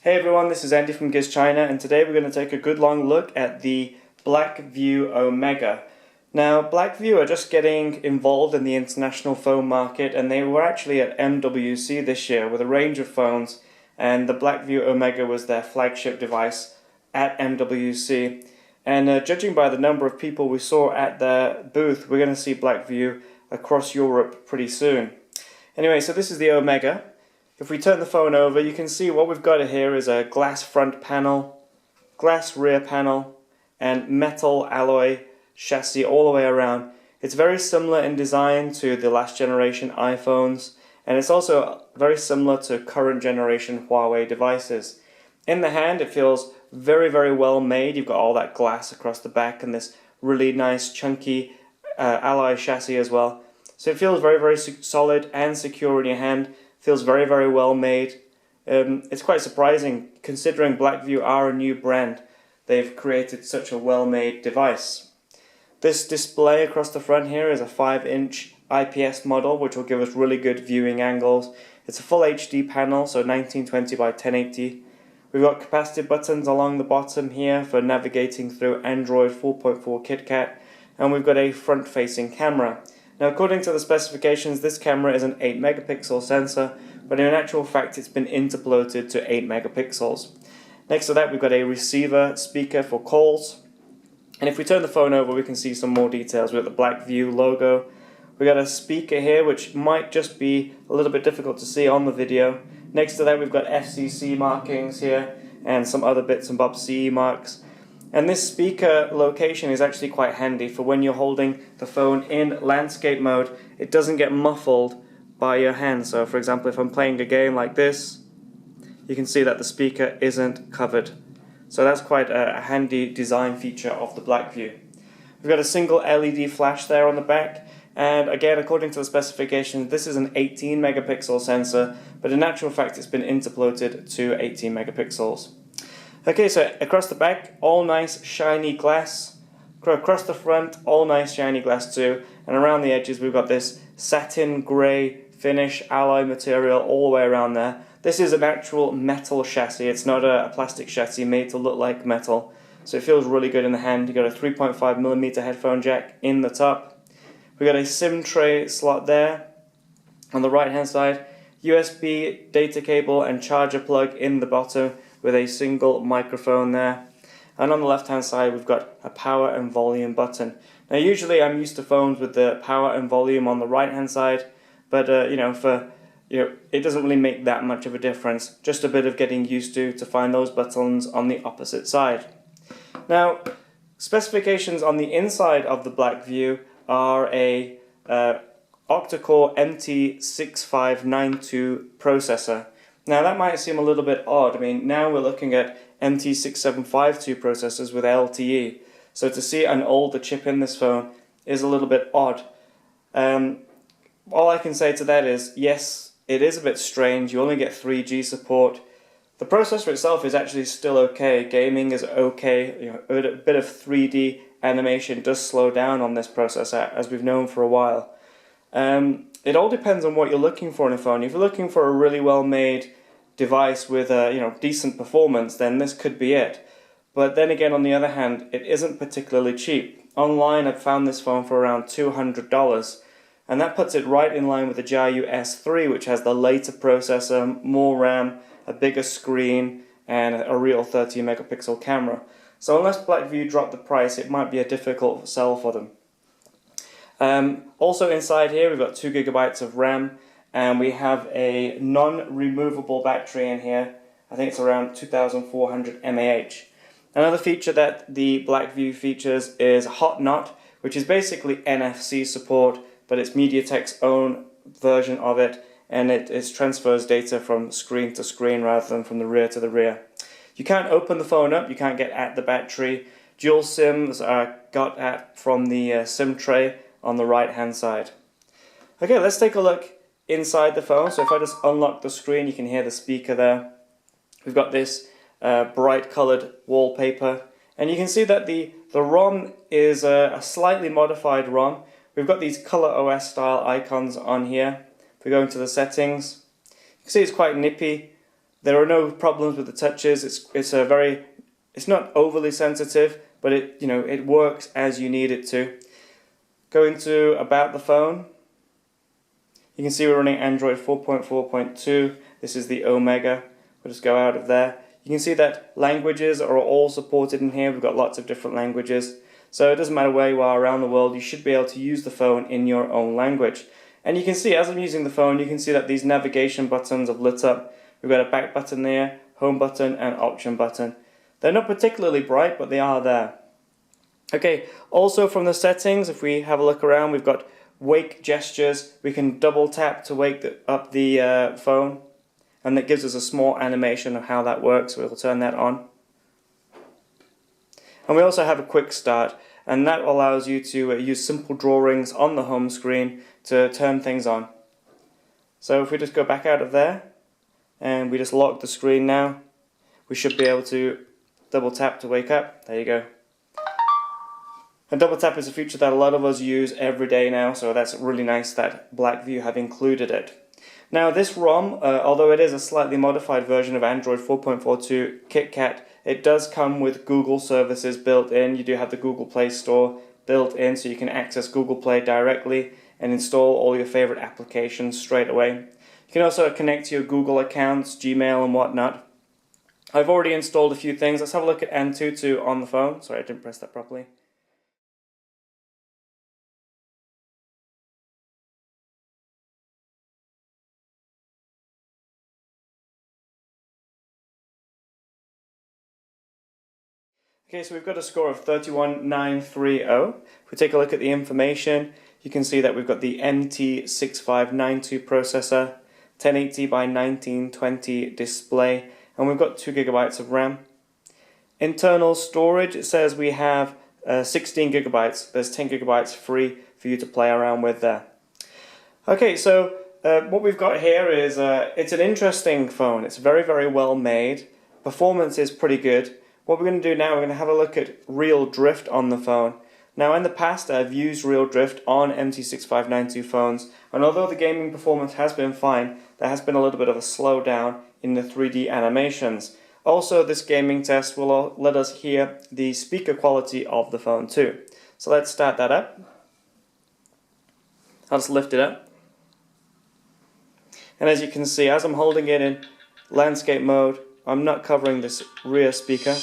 Hey everyone, this is Andy from GizChina, and today we're going to take a good long look at the Blackview Omega. Now, Blackview are just getting involved in the international phone market, and they were actually at MWC this year with a range of phones, and the Blackview Omega was their flagship device at MWC. And judging by the number of people we saw at their booth, we're going to see Blackview across Europe pretty soon. Anyway, so this is the Omega. If we turn the phone over, you can see what we've got here is a glass front panel, glass rear panel, and metal alloy chassis all the way around. It's very similar in design to the last generation iPhones, and it's also very similar to current generation Huawei devices. In the hand, it feels very, very well made. You've got all that glass across the back and this really nice chunky alloy chassis as well. So it feels very, very solid and secure in your hand. Feels very, very well made. It's quite surprising considering Blackview are a new brand. They've created such a well-made device. This display across the front here is a 5-inch IPS model, which will give us really good viewing angles. It's a full HD panel, so 1920 by 1080. We've got capacitive buttons along the bottom here for navigating through Android 4.4 KitKat, and we've got a front-facing camera. Now, according to the specifications, this camera is an 8 megapixel sensor, but in actual fact it's been interpolated to 8 megapixels. Next to that, we've got a receiver speaker for calls. And if we turn the phone over, we can see some more details. We've got the Blackview logo. We've got a speaker here, which might just be a little bit difficult to see on the video. Next to that, we've got FCC markings here and some other bits and bobs CE marks. And this speaker location is actually quite handy for when you're holding the phone in landscape mode. It doesn't get muffled by your hand. So for example, if I'm playing a game like this, you can see that the speaker isn't covered. So that's quite a handy design feature of the Blackview. We've got a single LED flash there on the back. And again, according to the specifications, this is an 18 megapixel sensor, but in actual fact it's been interpolated to 18 megapixels. Okay, so across the back, all nice shiny glass. Across the front, all nice shiny glass too. And around the edges, we've got this satin grey finish alloy material all the way around there. This is an actual metal chassis. It's not a plastic chassis made to look like metal. So it feels really good in the hand. You've got a 3.5mm headphone jack in the top. We've got a SIM tray slot there. On the right hand side, USB data cable and charger plug in the bottom, with a single microphone there. And on the left hand side we've got a power and volume button. Now usually I'm used to phones with the power and volume on the right hand side, but it doesn't really make that much of a difference. Just a bit of getting used to find those buttons on the opposite side. Now, specifications on the inside of the Blackview are a octacore MT6592 processor. Now that might seem a little bit odd. I mean, now we're looking at MT6752 processors with LTE. So to see an older chip in this phone is a little bit odd. All I can say to that is, yes, it is a bit strange. You only get 3G support. The processor itself is actually still okay. Gaming is okay. A bit of 3D animation does slow down on this processor, as we've known for a while. It all depends on what you're looking for in a phone. If you're looking for a really well-made device with decent performance, then this could be it. But then again, on the other hand, it isn't particularly cheap. Online, I've found this phone for around $200, and that puts it right in line with the Jiayu S3, which has the later processor, more RAM, a bigger screen, and a real 30 megapixel camera. So unless Blackview drop the price, it might be a difficult sell for them. Also inside here we've got 2 gigabytes of RAM, and we have a non-removable battery in here. I think it's around 2400 mAh. Another feature that the Blackview features is Hot Not, which is basically NFC support, but it's MediaTek's own version of it, and it transfers data from screen to screen rather than from the rear to the rear. You can't open the phone up, you can't get at the battery. Dual SIMs are got at from the SIM tray on the right hand side. Okay, let's take a look inside the phone. So if I just unlock the screen, you can hear the speaker there. We've got this bright colored wallpaper, and you can see that the ROM is a slightly modified ROM. We've got these color OS style icons on here. If we go into the settings, you can see it's quite nippy. There are no problems with the touches. It's not overly sensitive, but it works as you need it to. Going to about the phone, you can see we're running Android 4.4.2. This is the Omega. We'll just go out of there. You can see that languages are all supported in here. We've got lots of different languages. So it doesn't matter where you are around the world, you should be able to use the phone in your own language. And you can see, as I'm using the phone, you can see that these navigation buttons have lit up. We've got a back button there, home button, and option button. They're not particularly bright, but they are there. Okay, also from the settings, if we have a look around, we've got wake gestures. We can double tap to wake up the phone, and that gives us a small animation of how that works. We'll turn that on. And we also have a quick start, and that allows you to use simple drawings on the home screen to turn things on. So if we just go back out of there, and we just lock the screen now, we should be able to double tap to wake up. There you go. And double tap is a feature that a lot of us use every day now, so that's really nice that Blackview have included it. Now this ROM, although it is a slightly modified version of Android 4.42 KitKat, it does come with Google services built in. You do have the Google Play Store built in, so you can access Google Play directly and install all your favorite applications straight away. You can also connect to your Google accounts, Gmail and whatnot. I've already installed a few things. Let's have a look at Antutu on the phone. Sorry, I didn't press that properly. Okay, so we've got a score of 31930. If we take a look at the information, you can see that we've got the MT6592 processor, 1080 by 1920 display, and we've got 2 GB of RAM. Internal storage, it says we have 16 GB. There's 10 GB free for you to play around with there. Okay, so what we've got here is it's an interesting phone. It's very, very well made. Performance is pretty good. What we're going to do now, we're going to have a look at real drift on the phone. Now in the past I've used real drift on MT6592 phones, and although the gaming performance has been fine, there has been a little bit of a slowdown in the 3D animations. Also, this gaming test will let us hear the speaker quality of the phone too. So let's start that up. I'll just lift it up. And as you can see, as I'm holding it in landscape mode, I'm not covering this rear speaker.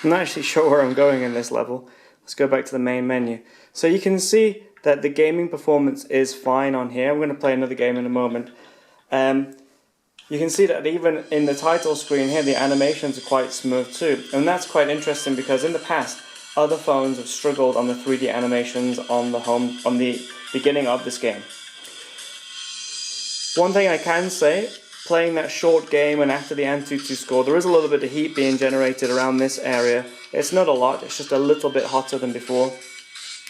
I'm not actually sure where I'm going in this level. Let's go back to the main menu. So you can see that the gaming performance is fine on here. I'm going to play another game in a moment. You can see that even in the title screen here, the animations are quite smooth too. And that's quite interesting because in the past, other phones have struggled on the 3D animations on the beginning of this game. One thing I can say, playing that short game and after the Antutu score, there is a little bit of heat being generated around this area. It's not a lot, it's just a little bit hotter than before.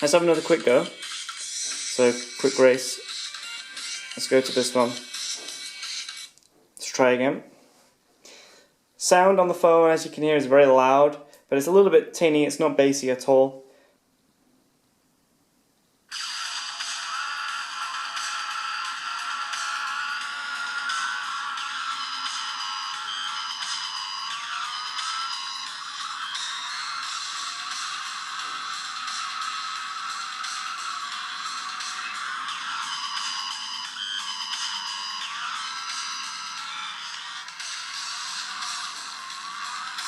Let's have another quick go. So, quick race. Let's go to this one. Let's try again. Sound on the phone, as you can hear, is very loud, but it's a little bit tinny, it's not bassy at all.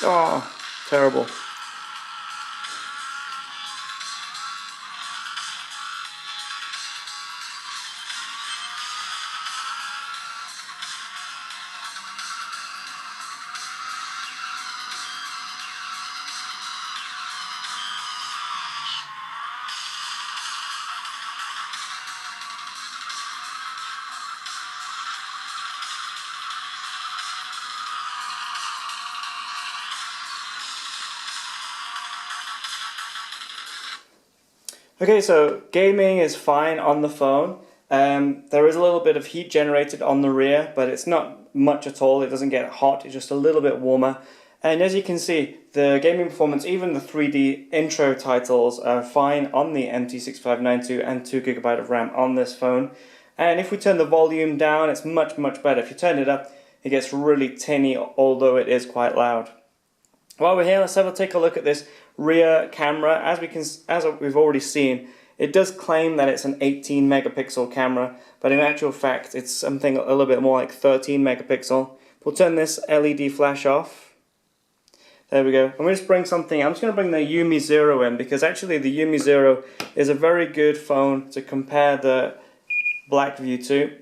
Oh, terrible. Okay, so gaming is fine on the phone. There is a little bit of heat generated on the rear, but it's not much at all. It doesn't get hot, it's just a little bit warmer. And as you can see, the gaming performance, even the 3D intro titles are fine on the MT6592 and 2GB of RAM on this phone. And if we turn the volume down, it's much, much better. If you turn it up, it gets really tinny, although it is quite loud. While we're here, let's take a look at this rear camera. As we've already seen, it does claim that it's an 18 megapixel camera, but in actual fact, it's something a little bit more like 13 megapixel. We'll turn this LED flash off. There we go. I'm going to bring something. I'm just going to bring the Yumi Zero in, because actually the Yumi Zero is a very good phone to compare the Blackview to.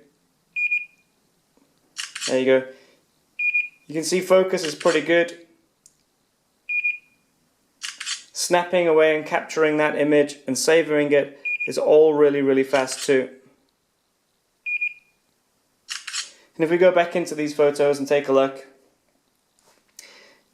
There you go. You can see focus is pretty good. Snapping away and capturing that image and savoring it is all really, really fast too. And if we go back into these photos and take a look,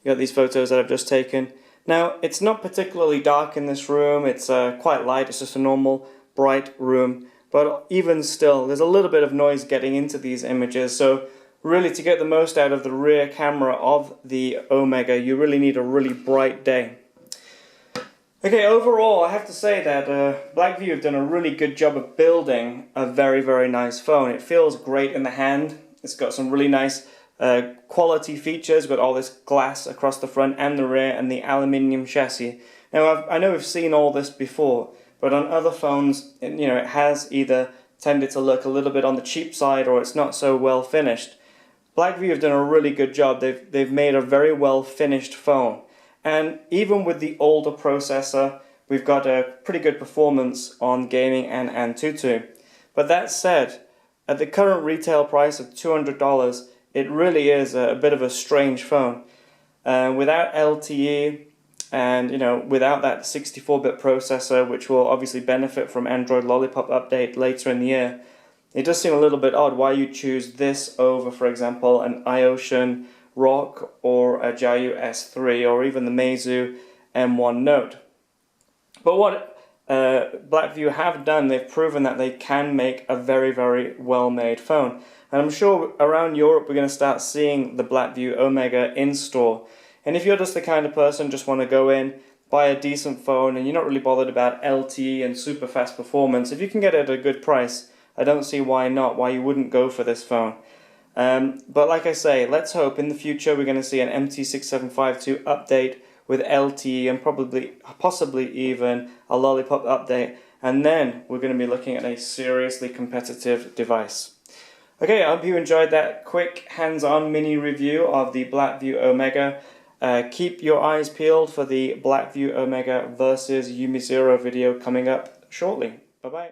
you got these photos that I've just taken. Now, it's not particularly dark in this room, it's quite light, it's just a normal bright room, but even still, there's a little bit of noise getting into these images, so really to get the most out of the rear camera of the Omega, you really need a really bright day. Okay, overall, I have to say that Blackview have done a really good job of building a very, very nice phone. It feels great in the hand. It's got some really nice quality features, got all this glass across the front and the rear and the aluminium chassis. Now, I know we've seen all this before, but on other phones, it has either tended to look a little bit on the cheap side or it's not so well finished. Blackview have done a really good job. They've made a very well finished phone. And even with the older processor, we've got a pretty good performance on gaming and Antutu. But that said, at the current retail price of $200, it really is a bit of a strange phone. Without LTE and without that 64-bit processor, which will obviously benefit from Android Lollipop update later in the year, it does seem a little bit odd why you choose this over, for example, an iOcean Rock or a Jiayu S3 or even the Meizu M1 Note. But what Blackview have done, they've proven that they can make a very, very well-made phone. And I'm sure around Europe we're going to start seeing the Blackview Omega in store. And if you're just the kind of person just want to go in, buy a decent phone and you're not really bothered about LTE and super fast performance, if you can get it at a good price, I don't see why you wouldn't go for this phone. But like I say, let's hope in the future we're going to see an MT6752 update with LTE and possibly even a Lollipop update, and then we're going to be looking at a seriously competitive device. Okay, I hope you enjoyed that quick hands-on mini review of the Blackview Omega. Keep your eyes peeled for the Blackview Omega versus Yumi Zero video coming up shortly. Bye-bye.